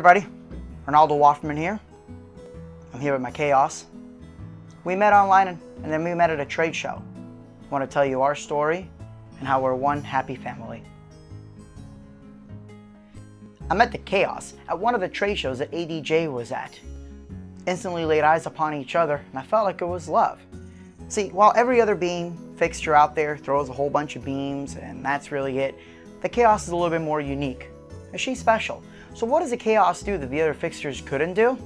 everybody, Ronaldo Waffman here. I'm here with my Kaos. We met online and then we met at a trade show. I want to tell you our story and how we're one happy family. I met the Kaos at one of the trade shows that ADJ was at. Instantly laid eyes upon each other and I felt like it was love. See, while every other beam fixture out there throws a whole bunch of beams and that's really it, the Kaos is a little bit more unique. And she's special. So what does the Kaos do that the other fixtures couldn't do?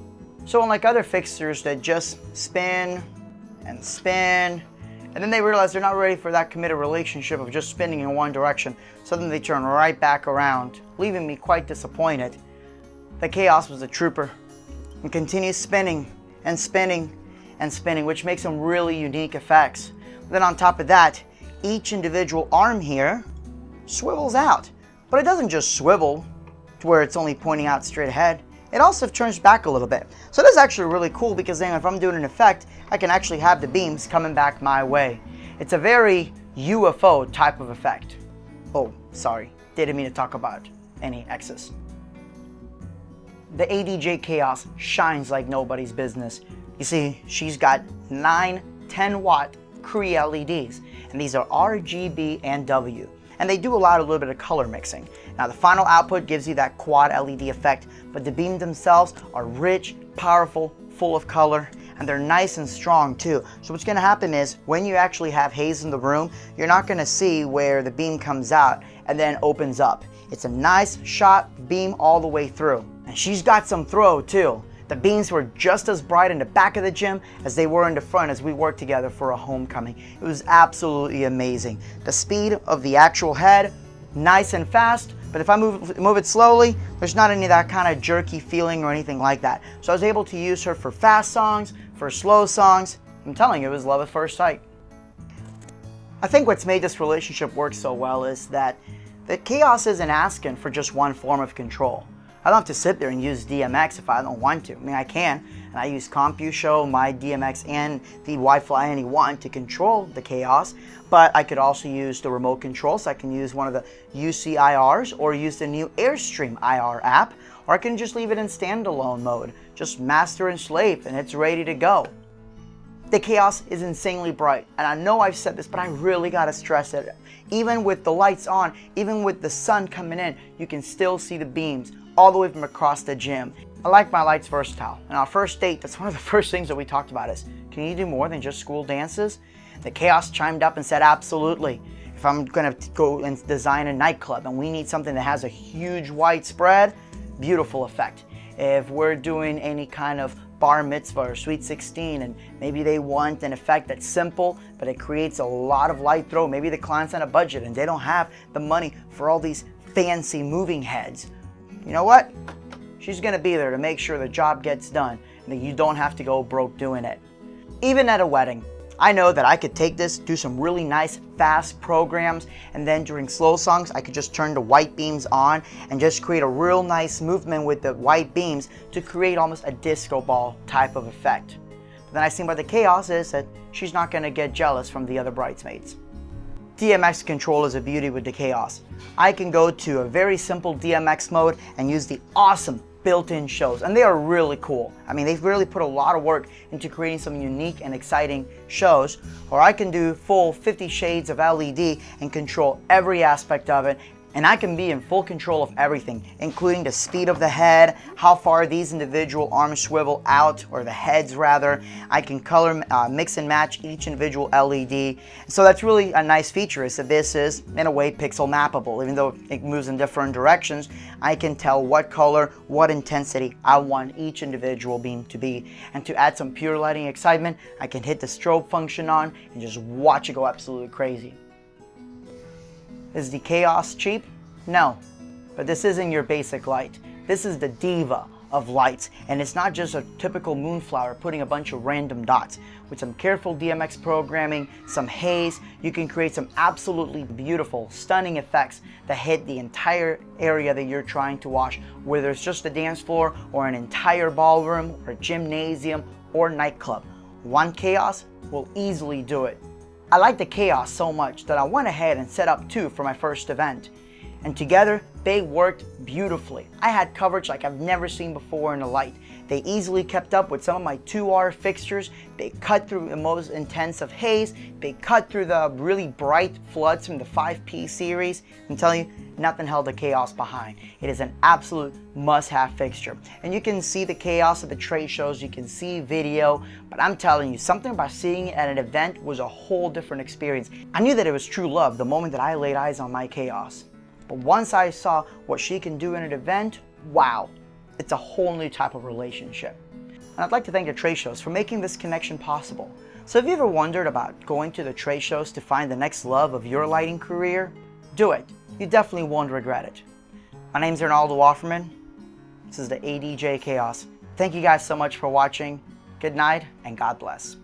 So unlike other fixtures that just spin, and then they realize they're not ready for that committed relationship of just spinning in one direction, so then they turn right back around, leaving me quite disappointed. The Kaos was a trooper and continues spinning and spinning and spinning, which makes some really unique effects. Then on top of that, each individual arm here swivels out, but it doesn't just swivel to where it's only pointing out straight ahead. It also turns back a little bit. So this is actually really cool because then if I'm doing an effect, I can actually have the beams coming back my way. It's a very UFO type of effect. Oh, sorry, didn't mean to talk about any X's. The ADJ Kaos shines like nobody's business. You see, she's got 9 10-watt Cree LEDs, and these are RGB and W. And they do allow a little bit of color mixing. Now the final output gives you that quad LED effect, but the beams themselves are rich, powerful, full of color, and they're nice and strong too. So what's gonna happen is when you actually have haze in the room, you're not gonna see where the beam comes out and then opens up. It's a nice shot beam all the way through. And she's got some throw too. The beams were just as bright in the back of the gym as they were in the front as we worked together for a homecoming. It was absolutely amazing. The speed of the actual head, nice and fast, but if I move it slowly, there's not any of that kind of jerky feeling or anything like that. So I was able to use her for fast songs, for slow songs. I'm telling you, it was love at first sight. I think what's made this relationship work so well is that the Kaos isn't asking for just one form of control. I don't have to sit there and use DMX if I don't want to. I mean, I can, and I use CompuShow, my DMX, and the Wi-Fi Anyone to control the Kaos, but I could also use the remote control, so I can use one of the UC IRs or use the new Airstream IR app, or I can just leave it in standalone mode, just master and slave, and it's ready to go. The Kaos is insanely bright, and I know I've said this, but I really gotta stress it. Even with the lights on, even with the sun coming in, you can still see the beams all the way from across the gym. I like my lights versatile. And on our first date, that's one of the first things that we talked about is, can you do more than just school dances? The Kaos chimed up and said, absolutely. If I'm gonna go and design a nightclub and we need something that has a huge wide spread, beautiful effect. If we're doing any kind of bar mitzvah or sweet 16 and maybe they want an effect that's simple but it creates a lot of light throw, maybe the client's on a budget and they don't have the money for all these fancy moving heads, you know what? She's gonna be there to make sure the job gets done and that you don't have to go broke doing it. Even at a wedding, I know that I could take this, do some really nice fast programs, and then during slow songs, I could just turn the white beams on and just create a real nice movement with the white beams to create almost a disco ball type of effect. But then I see by the Kaos is that she's not gonna get jealous from the other bridesmaids. Dmx Control is a beauty with the Kaos. I can go to a very simple DMX mode and use the awesome built-in shows, and they are really cool. I mean, they've really put a lot of work into creating some unique and exciting shows, or I can do full 50 shades of LED and control every aspect of it, and I can be in full control of everything, including the speed of the head, how far these individual arms swivel out, or the heads rather. I can color mix and match each individual LED. So that's really a nice feature, is that this is, in a way, pixel mappable. Even though it moves in different directions, I can tell what color, what intensity I want each individual beam to be. And to add some pure lighting excitement, I can hit the strobe function on and just watch it go absolutely crazy. Is the Kaos cheap? No, but this isn't your basic light. This is the Diva of Lights, and it's not just a typical moonflower putting a bunch of random dots. With some careful DMX programming, some haze, you can create some absolutely beautiful, stunning effects that hit the entire area that you're trying to wash, whether it's just a dance floor or an entire ballroom or gymnasium or nightclub. One Kaos will easily do it. I like the Kaos so much that I went ahead and set up 2 for my first event. And together, they worked beautifully. I had coverage like I've never seen before in the light. They easily kept up with some of my 2R fixtures. They cut through the most intense of haze. They cut through the really bright floods from the 5P series. I'm telling you, nothing held the Kaos behind. It is an absolute must-have fixture. And you can see the Kaos at the trade shows, you can see video, but I'm telling you, something about seeing it at an event was a whole different experience. I knew that it was true love the moment that I laid eyes on my Kaos. But once I saw what she can do in an event, wow, it's a whole new type of relationship. And I'd like to thank the trade shows for making this connection possible. So if you ever wondered about going to the trade shows to find the next love of your lighting career, do it. You definitely won't regret it. My name's Arnaldo Offerman. This is the ADJ Kaos. Thank you guys so much for watching. Good night and God bless.